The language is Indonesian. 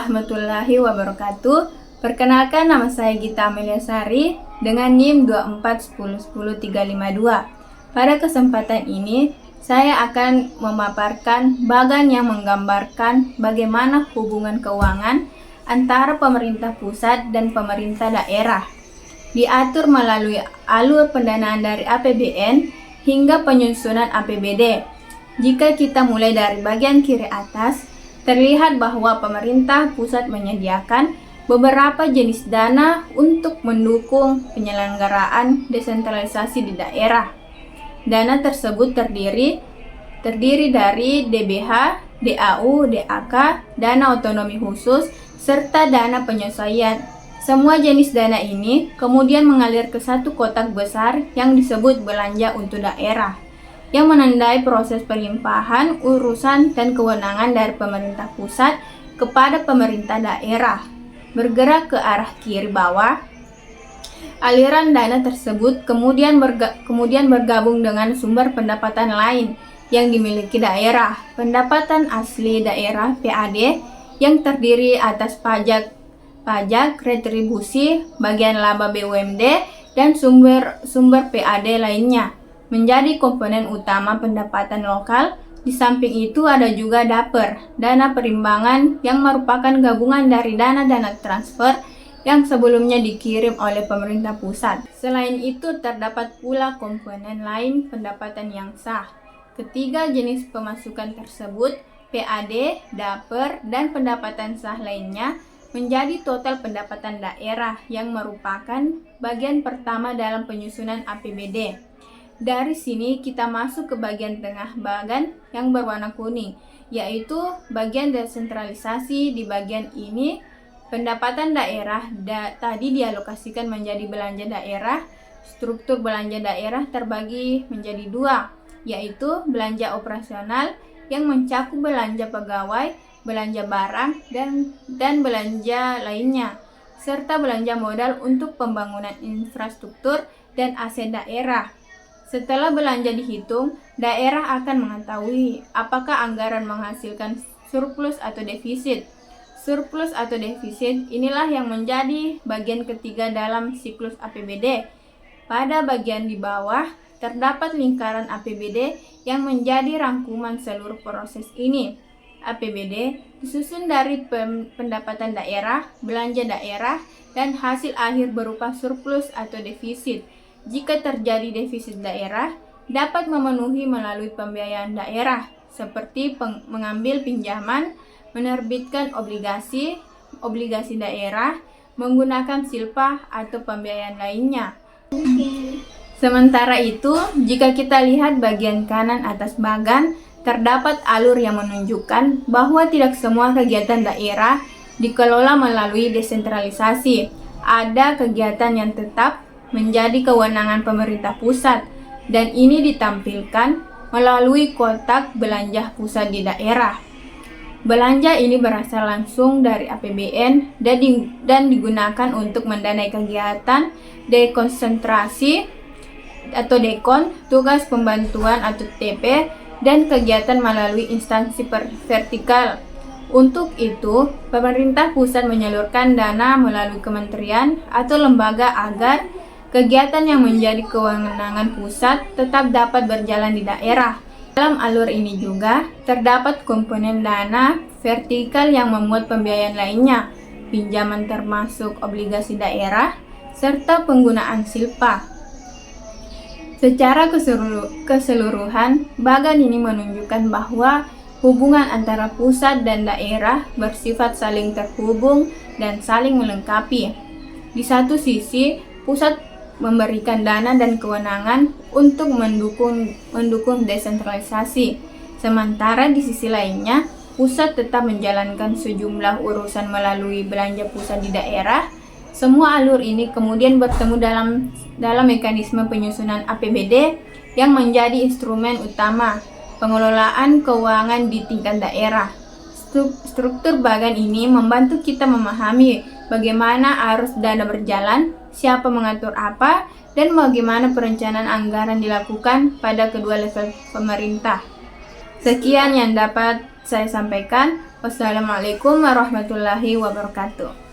warahmatullahi wabarakatuh. Perkenalkan, nama saya Gita Amelia Sari dengan NIM 241010352. Pada kesempatan ini, saya akan memaparkan bagan yang menggambarkan bagaimana hubungan keuangan antara pemerintah pusat dan pemerintah daerah diatur melalui alur pendanaan dari APBN hingga penyusunan APBD. Jika kita mulai dari bagian kiri atas, terlihat bahwa pemerintah pusat menyediakan beberapa jenis dana untuk mendukung penyelenggaraan desentralisasi di daerah. Dana tersebut terdiri dari DBH, DAU, DAK, dana otonomi khusus, serta dana penyesuaian. Semua jenis dana ini kemudian mengalir ke satu kotak besar yang disebut belanja untuk daerah, yang menandai proses pelimpahan urusan dan kewenangan dari pemerintah pusat kepada pemerintah daerah. Bergerak ke arah kiri bawah, aliran dana tersebut kemudian bergabung dengan sumber pendapatan lain yang dimiliki daerah. Pendapatan asli daerah PAD yang terdiri atas pajak, retribusi, bagian laba BUMD, dan sumber PAD lainnya menjadi komponen utama pendapatan lokal. Di samping itu ada juga DAPER, dana perimbangan, yang merupakan gabungan dari dana-dana transfer yang sebelumnya dikirim oleh pemerintah pusat. Selain itu, terdapat pula komponen lain pendapatan yang sah. Ketiga jenis pemasukan tersebut, PAD, DAPER, dan pendapatan sah lainnya, menjadi total pendapatan daerah yang merupakan bagian pertama dalam penyusunan APBD. Dari sini kita masuk ke bagian tengah bagan yang berwarna kuning, yaitu bagian desentralisasi. Di bagian ini, pendapatan daerah tadi dialokasikan menjadi belanja daerah. Struktur belanja daerah terbagi menjadi dua, yaitu belanja operasional yang mencakup belanja pegawai, belanja barang, dan belanja lainnya, serta belanja modal untuk pembangunan infrastruktur dan aset daerah. Setelah belanja dihitung, daerah akan mengetahui apakah anggaran menghasilkan surplus atau defisit. Surplus atau defisit inilah yang menjadi bagian ketiga dalam siklus APBD. Pada bagian di bawah, terdapat lingkaran APBD yang menjadi rangkuman seluruh proses ini. APBD disusun dari pendapatan daerah, belanja daerah, dan hasil akhir berupa surplus atau defisit. Jika terjadi defisit, daerah dapat memenuhi melalui pembiayaan daerah, seperti mengambil pinjaman, menerbitkan obligasi daerah, menggunakan silpa, atau pembiayaan lainnya. Sementara itu, jika kita lihat bagian kanan atas bagan, terdapat alur yang menunjukkan bahwa tidak semua kegiatan daerah dikelola melalui desentralisasi. Ada kegiatan yang tetap menjadi kewenangan pemerintah pusat, dan ini ditampilkan melalui kotak belanja pusat di daerah. Belanja ini berasal langsung dari APBN dan digunakan untuk mendanai kegiatan dekonsentrasi atau dekon, tugas pembantuan atau TP, dan kegiatan melalui instansi vertikal. Untuk itu, pemerintah pusat menyalurkan dana melalui kementerian atau lembaga agar kegiatan yang menjadi kewenangan pusat tetap dapat berjalan di daerah. Dalam alur ini juga terdapat komponen dana vertikal yang memuat pembiayaan lainnya, pinjaman termasuk obligasi daerah, serta penggunaan silpa. Secara keseluruhan, bagan ini menunjukkan bahwa hubungan antara pusat dan daerah bersifat saling terhubung dan saling melengkapi. Di satu sisi, pusat memberikan dana dan kewenangan untuk mendukung desentralisasi. Sementara di sisi lainnya, pusat tetap menjalankan sejumlah urusan melalui belanja pusat di daerah. Semua alur ini kemudian bertemu dalam mekanisme penyusunan APBD yang menjadi instrumen utama pengelolaan keuangan di tingkat daerah. Struktur bagan ini membantu kita memahami bagaimana arus dana berjalan, siapa mengatur apa, dan bagaimana perencanaan anggaran dilakukan pada kedua level pemerintah. Sekian yang dapat saya sampaikan. Wassalamualaikum warahmatullahi wabarakatuh.